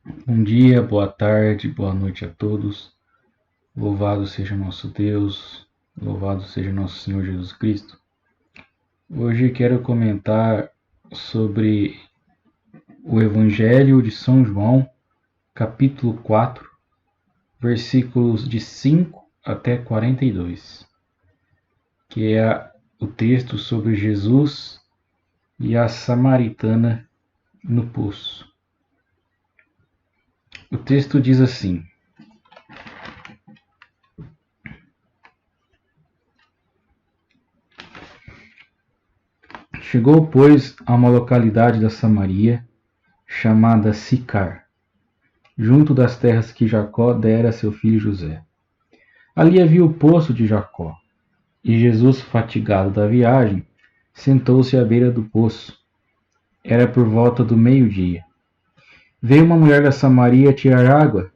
Bom dia, boa tarde, boa noite a todos. Louvado seja nosso Deus, louvado seja nosso Senhor Jesus Cristo. Hoje quero comentar sobre o Evangelho de São João, capítulo 4, versículos de 5 até 42, que é o texto sobre Jesus e a samaritana no poço. O texto diz assim: Chegou, pois, a uma localidade da Samaria, chamada Sicar, junto das terras que Jacó dera a seu filho José. Ali havia o poço de Jacó, e Jesus, fatigado da viagem, sentou-se à beira do poço. Era por volta do meio-dia. Veio uma mulher da Samaria tirar água.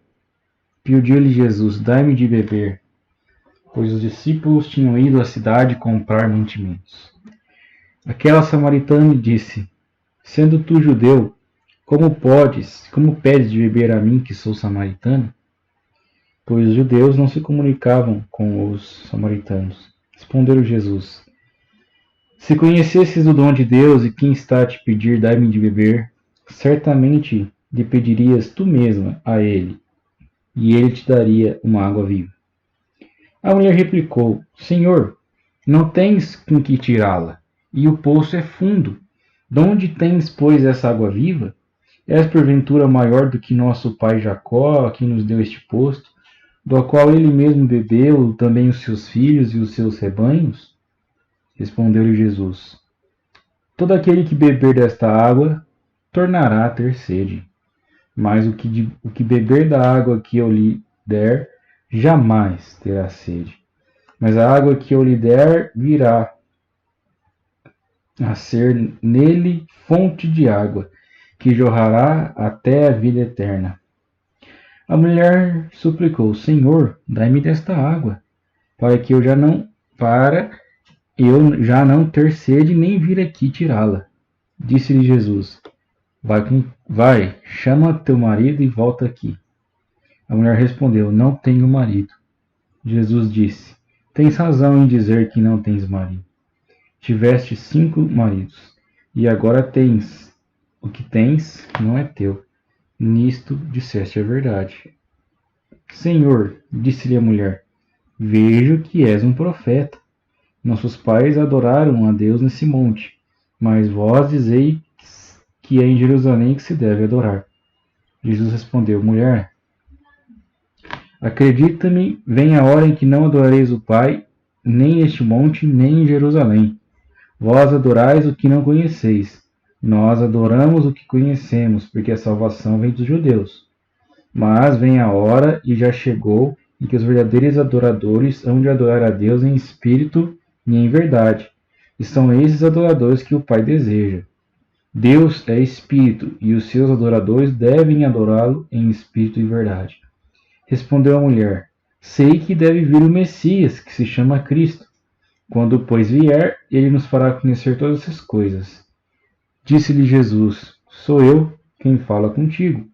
Pediu-lhe Jesus: Dai-me de beber, pois os discípulos tinham ido à cidade comprar mantimentos. Aquela samaritana lhe disse: Sendo tu judeu, como pedes de beber a mim, que sou samaritano? Pois os judeus não se comunicavam com os samaritanos. Respondeu Jesus: Se conhecesses o dom de Deus e quem está a te pedir, dai-me de beber, certamente lhe pedirias tu mesma a ele, e ele te daria uma água viva. A mulher replicou: Senhor, não tens com que tirá-la, e o poço é fundo. De onde tens, pois, essa água viva? És porventura maior do que nosso pai Jacó, que nos deu este poço, do qual ele mesmo bebeu, também os seus filhos e os seus rebanhos? Respondeu-lhe Jesus: Todo aquele que beber desta água tornará a ter sede, mas o que beber da água que eu lhe der jamais terá sede. Mas a água que eu lhe der virá a ser nele fonte de água, que jorrará até a vida eterna. A mulher suplicou: Senhor, dai-me desta água, para eu já não ter sede nem vir aqui tirá-la. Disse-lhe Jesus: Vai, chama teu marido e volta aqui. A mulher respondeu: Não tenho marido. Jesus disse: Tens razão em dizer que não tens marido. Tiveste 5 maridos, e agora tens. O que tens não é teu. Nisto disseste a verdade. Senhor, disse-lhe a mulher, vejo que és um profeta. Nossos pais adoraram a Deus nesse monte, mas vós dizeis que é em Jerusalém que se deve adorar. Jesus respondeu: Mulher, acredita-me, vem a hora em que não adorareis o Pai, nem neste monte, nem em Jerusalém. Vós adorais o que não conheceis. Nós adoramos o que conhecemos, porque a salvação vem dos judeus. Mas vem a hora, e já chegou, em que os verdadeiros adoradores hão de adorar a Deus em espírito e em verdade. E são esses adoradores que o Pai deseja. Deus é espírito, e os seus adoradores devem adorá-lo em espírito e verdade. Respondeu a mulher: Sei que deve vir o Messias, que se chama Cristo. Quando, pois, vier, ele nos fará conhecer todas essas coisas. Disse-lhe Jesus: Sou eu quem fala contigo.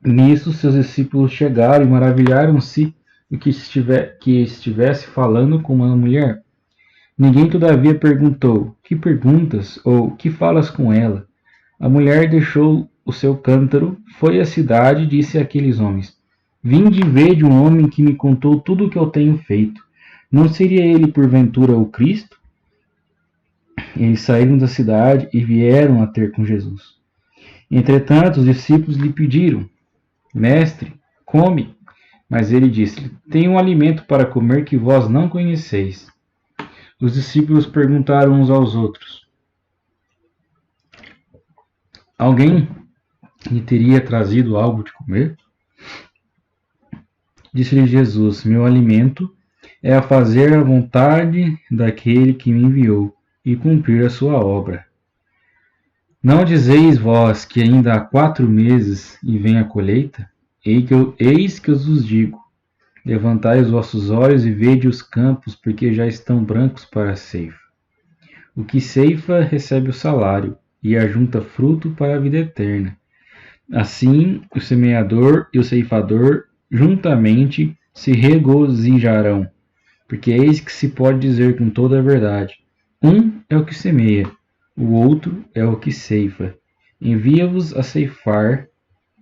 Nisso, seus discípulos chegaram e maravilharam-se de que estivesse falando com uma mulher. Ninguém, todavia, perguntou: Que perguntas? Ou que falas com ela? A mulher deixou o seu cântaro, foi à cidade e disse àqueles homens: Vinde e vede um homem que me contou tudo o que eu tenho feito. Não seria ele, porventura, o Cristo? Eles saíram da cidade e vieram a ter com Jesus. Entretanto, os discípulos lhe pediram: Mestre, come. Mas ele disse: Tenho um alimento para comer que vós não conheceis. Os discípulos perguntaram uns aos outros: Alguém lhe teria trazido algo de comer? Disse-lhe Jesus: Meu alimento é a fazer a vontade daquele que me enviou e cumprir a sua obra. Não dizeis vós que ainda há 4 meses e vem a colheita? Eis que eu vos digo: levantai os vossos olhos e vede os campos, porque já estão brancos para a ceifa. O que ceifa recebe o salário, e ajunta fruto para a vida eterna, Assim, o semeador e o ceifador juntamente se regozijarão, porque eis que se pode dizer com toda a verdade: um é o que semeia, o outro é o que ceifa. Envia-vos a ceifar,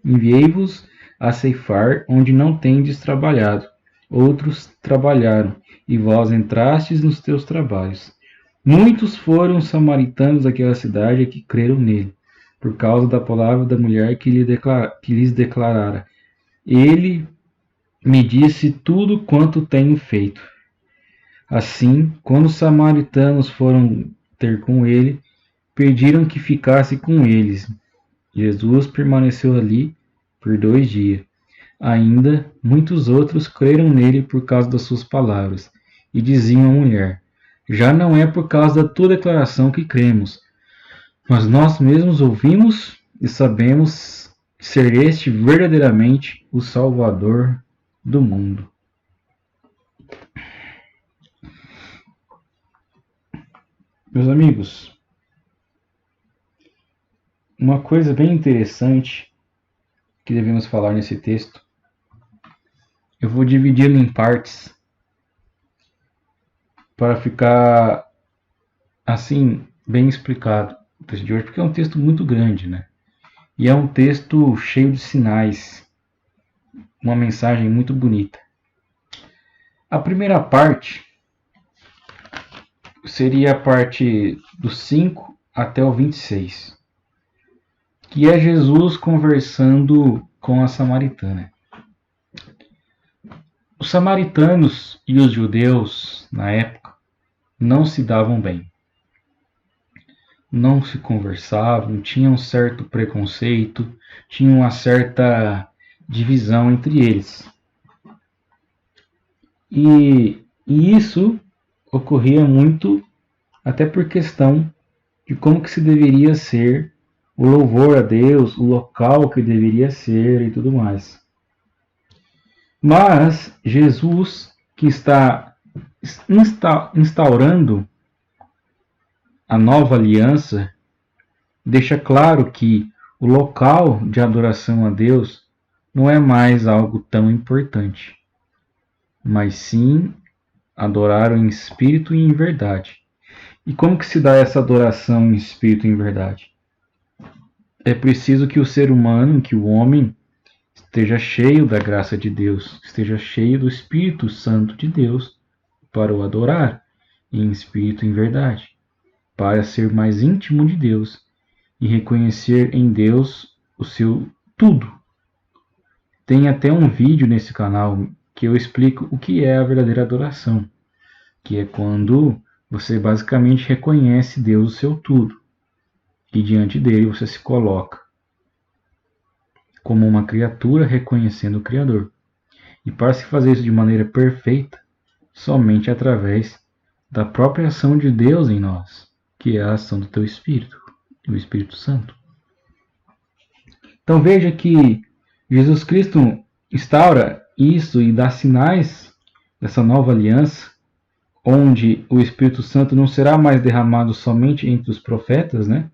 enviei-vos a ceifar onde não tendes trabalhado. Outros trabalharam, e vós entrastes nos teus trabalhos. Muitos foram os samaritanos daquela cidade que creram nele, por causa da palavra da mulher que lhes declarara: Ele me disse tudo quanto tenho feito. Assim, quando os samaritanos foram ter com ele, pediram que ficasse com eles. Jesus permaneceu ali por 2 dias. Ainda muitos outros creram nele por causa das suas palavras, e diziam à mulher: Já não é por causa da tua declaração que cremos, mas nós mesmos ouvimos e sabemos ser este verdadeiramente o Salvador do mundo. Meus amigos, uma coisa bem interessante que devemos falar nesse texto, eu vou dividi-lo em partes para ficar assim bem explicado o texto de hoje, porque é um texto muito grande, né? E é um texto cheio de sinais, uma mensagem muito bonita. A primeira parte seria a parte do 5 até o 26, que é Jesus conversando com a samaritana. Os samaritanos e os judeus, na época, não se davam bem. Não se conversavam, tinham um certo preconceito, tinham uma certa divisão entre eles. E isso ocorria muito até por questão de como que se deveria ser o louvor a Deus, o local que deveria ser e tudo mais. Mas Jesus, que está instaurando a nova aliança, deixa claro que o local de adoração a Deus não é mais algo tão importante, mas sim adorar em espírito e em verdade. E como que se dá essa adoração em espírito e em verdade? É preciso que o ser humano, que o homem, esteja cheio da graça de Deus, esteja cheio do Espírito Santo de Deus para o adorar em espírito e em verdade, para ser mais íntimo de Deus e reconhecer em Deus o seu tudo. Tem até um vídeo nesse canal que eu explico o que é a verdadeira adoração, que é quando você basicamente reconhece Deus o seu tudo e diante dele você se coloca como uma criatura reconhecendo o Criador. E para se fazer isso de maneira perfeita, somente através da própria ação de Deus em nós, que é a ação do teu Espírito, do Espírito Santo. Então veja que Jesus Cristo instaura isso e dá sinais dessa nova aliança, onde o Espírito Santo não será mais derramado somente entre os profetas, né?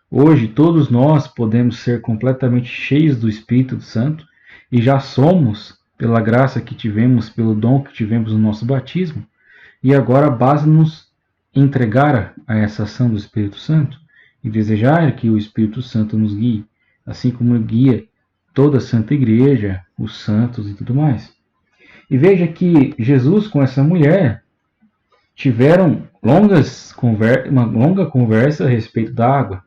Hoje todos nós podemos ser completamente cheios do Espírito Santo e já somos pela graça que tivemos, pelo dom que tivemos no nosso batismo, e agora basta-nos entregar a essa ação do Espírito Santo e desejar que o Espírito Santo nos guie, assim como guia toda a Santa Igreja, os santos e tudo mais. E veja que Jesus com essa mulher tiveram uma longa conversa a respeito da água.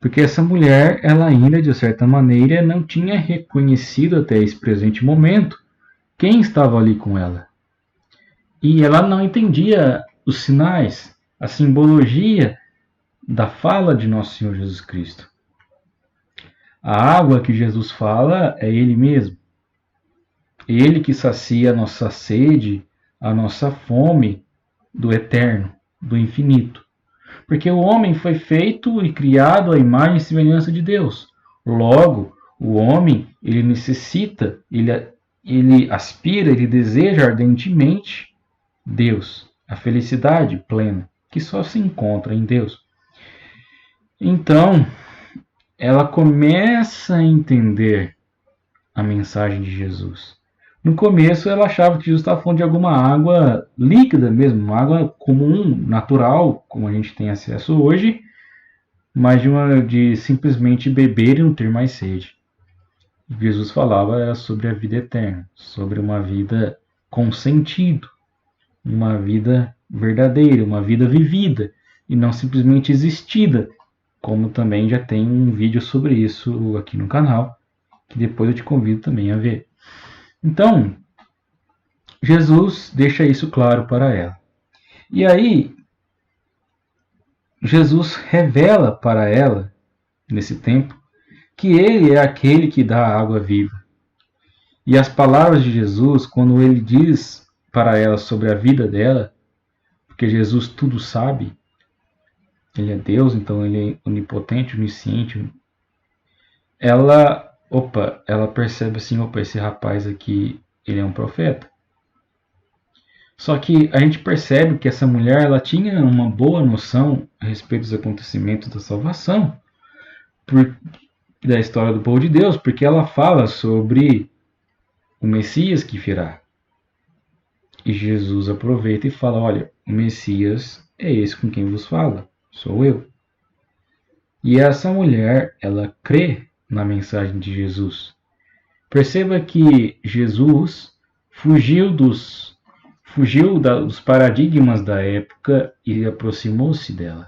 Porque essa mulher, ela ainda, de certa maneira, não tinha reconhecido até esse presente momento quem estava ali com ela. E ela não entendia os sinais, a simbologia da fala de nosso Senhor Jesus Cristo. A água que Jesus fala é Ele mesmo. Ele que sacia a nossa sede, a nossa fome do eterno, do infinito. Porque o homem foi feito e criado à imagem e semelhança de Deus. Logo, o homem, ele necessita, ele aspira, ele deseja ardentemente Deus, a felicidade plena, que só se encontra em Deus. Então, ela começa a entender a mensagem de Jesus. No começo ela achava que Jesus estava falando de alguma água líquida mesmo, uma água comum, natural, como a gente tem acesso hoje, mas de simplesmente beber e não ter mais sede. Jesus falava era sobre a vida eterna, sobre uma vida com sentido, uma vida verdadeira, uma vida vivida e não simplesmente existida, como também já tem um vídeo sobre isso aqui no canal, que depois eu te convido também a ver. Então, Jesus deixa isso claro para ela. E aí, Jesus revela para ela, nesse tempo, que ele é aquele que dá a água viva. E as palavras de Jesus, quando ele diz para ela sobre a vida dela, porque Jesus tudo sabe, ele é Deus, então ele é onipotente, onisciente, ela percebe assim, esse rapaz aqui, ele é um profeta. Só que a gente percebe que essa mulher ela tinha uma boa noção a respeito dos acontecimentos da salvação, da história do povo de Deus, porque ela fala sobre o Messias que virá. E Jesus aproveita e fala: olha, o Messias é esse com quem vos fala, sou eu. E essa mulher, ela crê na mensagem de Jesus. Perceba que Jesus fugiu dos paradigmas da época e aproximou-se dela.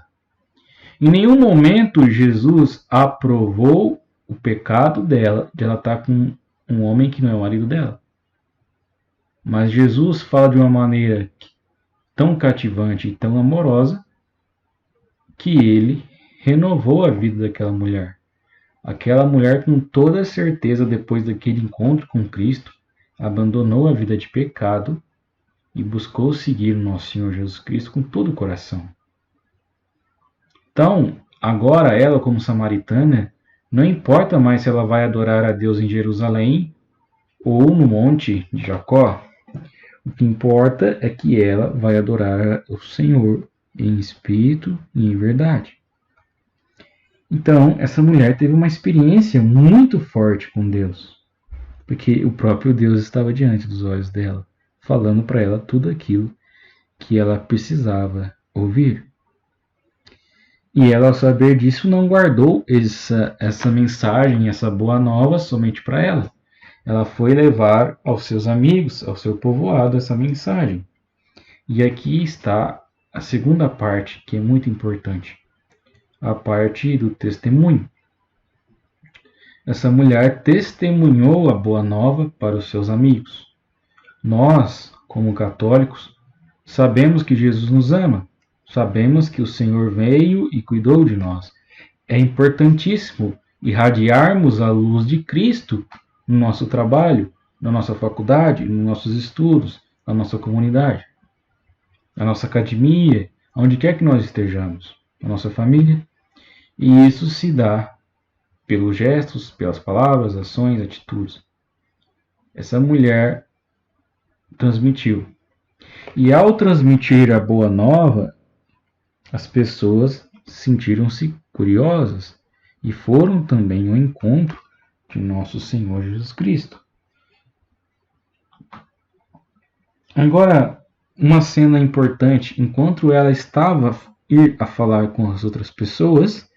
Em nenhum momento Jesus aprovou o pecado dela, de ela estar com um homem que não é o marido dela. Mas Jesus fala de uma maneira tão cativante e tão amorosa que ele renovou a vida daquela mulher. Aquela mulher, com toda certeza, depois daquele encontro com Cristo, abandonou a vida de pecado e buscou seguir o nosso Senhor Jesus Cristo com todo o coração. Então, agora ela, como samaritana, não importa mais se ela vai adorar a Deus em Jerusalém ou no Monte de Jacó. O que importa é que ela vai adorar o Senhor em espírito e em verdade. Então, essa mulher teve uma experiência muito forte com Deus, porque o próprio Deus estava diante dos olhos dela, falando para ela tudo aquilo que ela precisava ouvir. E ela, ao saber disso, não guardou essa mensagem, essa boa nova somente para ela. Ela foi levar aos seus amigos, ao seu povoado, essa mensagem. E aqui está a segunda parte, que é muito importante. A parte do testemunho. Essa mulher testemunhou a boa nova para os seus amigos. Nós, como católicos, sabemos que Jesus nos ama. Sabemos que o Senhor veio e cuidou de nós. É importantíssimo irradiarmos a luz de Cristo no nosso trabalho, na nossa faculdade, nos nossos estudos, na nossa comunidade, na nossa academia, onde quer que nós estejamos, na nossa família. E isso se dá pelos gestos, pelas palavras, ações, atitudes. Essa mulher transmitiu. E ao transmitir a boa nova, as pessoas sentiram-se curiosas e foram também ao encontro de nosso Senhor Jesus Cristo. Agora, uma cena importante: enquanto ela estava a falar com as outras pessoas,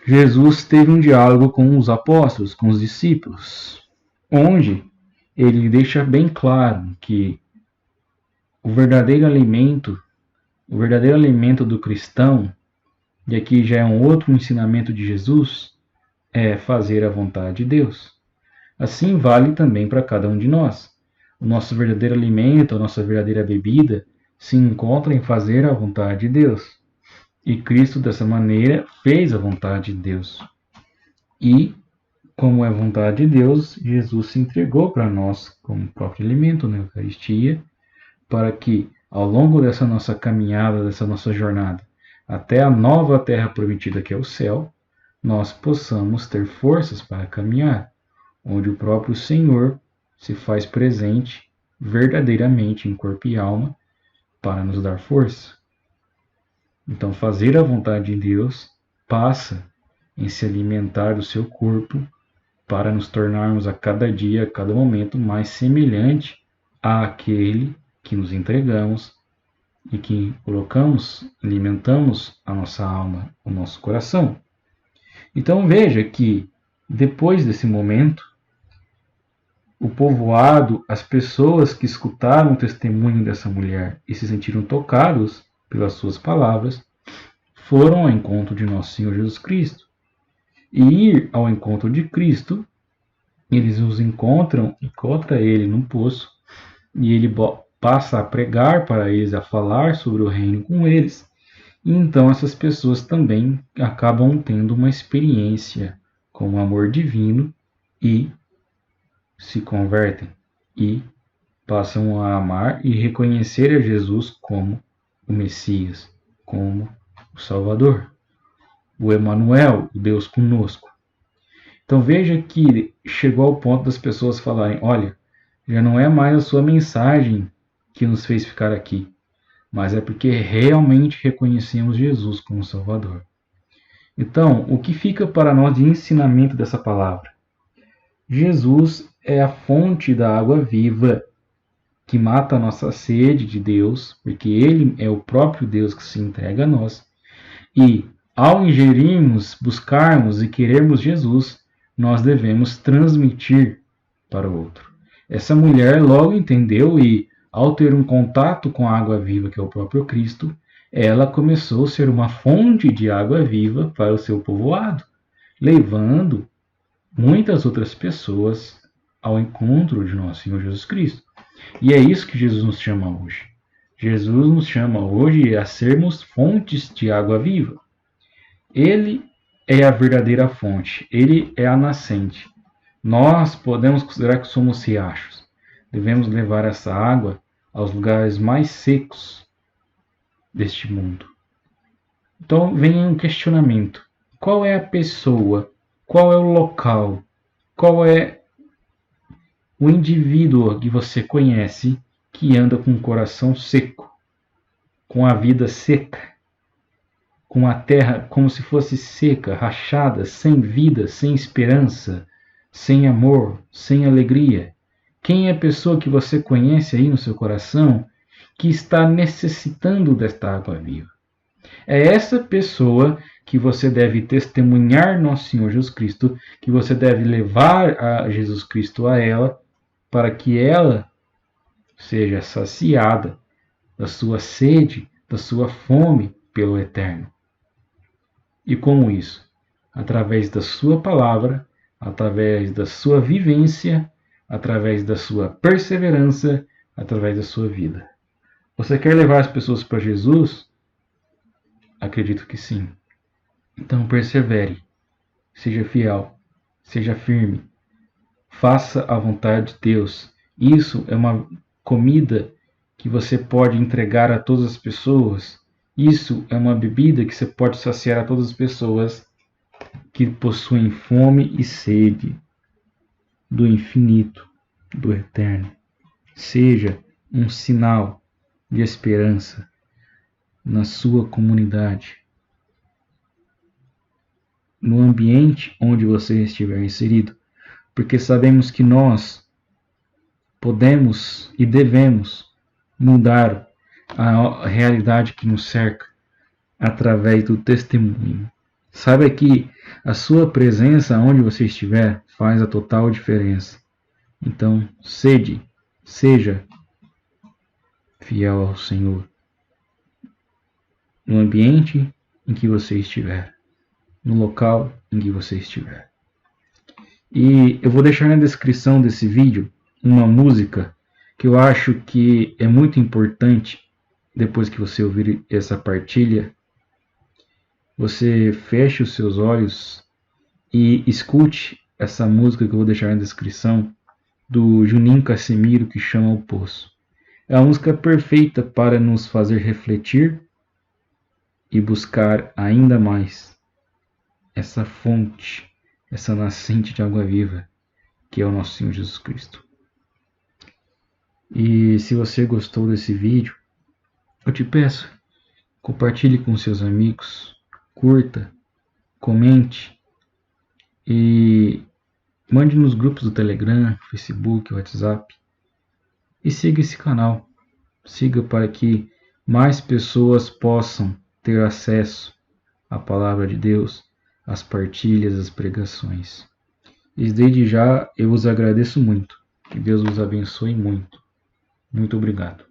Jesus teve um diálogo com os apóstolos, com os discípulos, onde ele deixa bem claro que o verdadeiro alimento do cristão, e aqui já é um outro ensinamento de Jesus, é fazer a vontade de Deus. Assim vale também para cada um de nós. O nosso verdadeiro alimento, a nossa verdadeira bebida, se encontra em fazer a vontade de Deus. E Cristo, dessa maneira, fez a vontade de Deus. E, como é a vontade de Deus, Jesus se entregou para nós como próprio alimento na Eucaristia, para que, ao longo dessa nossa caminhada, dessa nossa jornada, até a nova terra prometida que é o céu, nós possamos ter forças para caminhar, onde o próprio Senhor se faz presente verdadeiramente em corpo e alma para nos dar força. Então, fazer a vontade de Deus passa em se alimentar do seu corpo para nos tornarmos a cada dia, a cada momento mais semelhante àquele que nos entregamos e que colocamos, alimentamos a nossa alma, o nosso coração. Então veja que depois desse momento, o povoado, as pessoas que escutaram o testemunho dessa mulher e se sentiram tocados pelas suas palavras, foram ao encontro de nosso Senhor Jesus Cristo. E ir ao encontro de Cristo, eles os encontra ele num poço, e ele passa a pregar para eles, a falar sobre o reino com eles. E então essas pessoas também acabam tendo uma experiência com o amor divino e se convertem e passam a amar e reconhecer a Jesus como o Messias, como o Salvador, o Emanuel, o Deus conosco. Então veja que chegou ao ponto das pessoas falarem: olha, já não é mais a sua mensagem que nos fez ficar aqui, mas é porque realmente reconhecemos Jesus como Salvador. Então, o que fica para nós de ensinamento dessa palavra? Jesus é a fonte da água viva que mata a nossa sede de Deus, porque Ele é o próprio Deus que se entrega a nós. E, ao ingerirmos, buscarmos e querermos Jesus, nós devemos transmitir para o outro. Essa mulher logo entendeu e, ao ter um contato com a água viva, que é o próprio Cristo, ela começou a ser uma fonte de água viva para o seu povoado, levando muitas outras pessoas ao encontro de nosso Senhor Jesus Cristo. E é isso que Jesus nos chama hoje. Jesus nos chama hoje a sermos fontes de água viva. Ele é a verdadeira fonte, ele é a nascente. Nós podemos considerar que somos riachos. Devemos levar essa água aos lugares mais secos deste mundo. Então vem um questionamento: qual é a pessoa, qual é o local, qual é o indivíduo que você conhece que anda com o coração seco, com a vida seca, com a terra como se fosse seca, rachada, sem vida, sem esperança, sem amor, sem alegria? Quem é a pessoa que você conhece aí no seu coração que está necessitando desta água viva? É essa pessoa que você deve testemunhar nosso Senhor Jesus Cristo, que você deve levar a Jesus Cristo a ela, para que ela seja saciada da sua sede, da sua fome pelo eterno. E como isso? Através da sua palavra, através da sua vivência, através da sua perseverança, através da sua vida. Você quer levar as pessoas para Jesus? Acredito que sim. Então persevere, seja fiel, seja firme, faça a vontade de Deus. Isso é uma comida que você pode entregar a todas as pessoas. Isso é uma bebida que você pode saciar a todas as pessoas que possuem fome e sede do infinito, do eterno. Seja um sinal de esperança na sua comunidade, no ambiente onde você estiver inserido, porque sabemos que nós podemos e devemos mudar a realidade que nos cerca através do testemunho. Saiba que a sua presença onde você estiver faz a total diferença. Então, seja fiel ao Senhor no ambiente em que você estiver, no local em que você estiver. E eu vou deixar na descrição desse vídeo uma música que eu acho que é muito importante. Depois que você ouvir essa partilha, você feche os seus olhos e escute essa música que eu vou deixar na descrição, do Juninho Casimiro, que chama O Poço. É a música perfeita para nos fazer refletir e buscar ainda mais essa fonte, essa nascente de água viva, que é o nosso Senhor Jesus Cristo. E se você gostou desse vídeo, eu te peço, compartilhe com seus amigos, curta, comente, E mande nos grupos do Telegram, Facebook, WhatsApp. E siga esse canal. Siga para que mais pessoas possam ter acesso à palavra de Deus, às partilhas, às pregações. E desde já eu vos agradeço muito. Que Deus vos abençoe muito. Muito obrigado.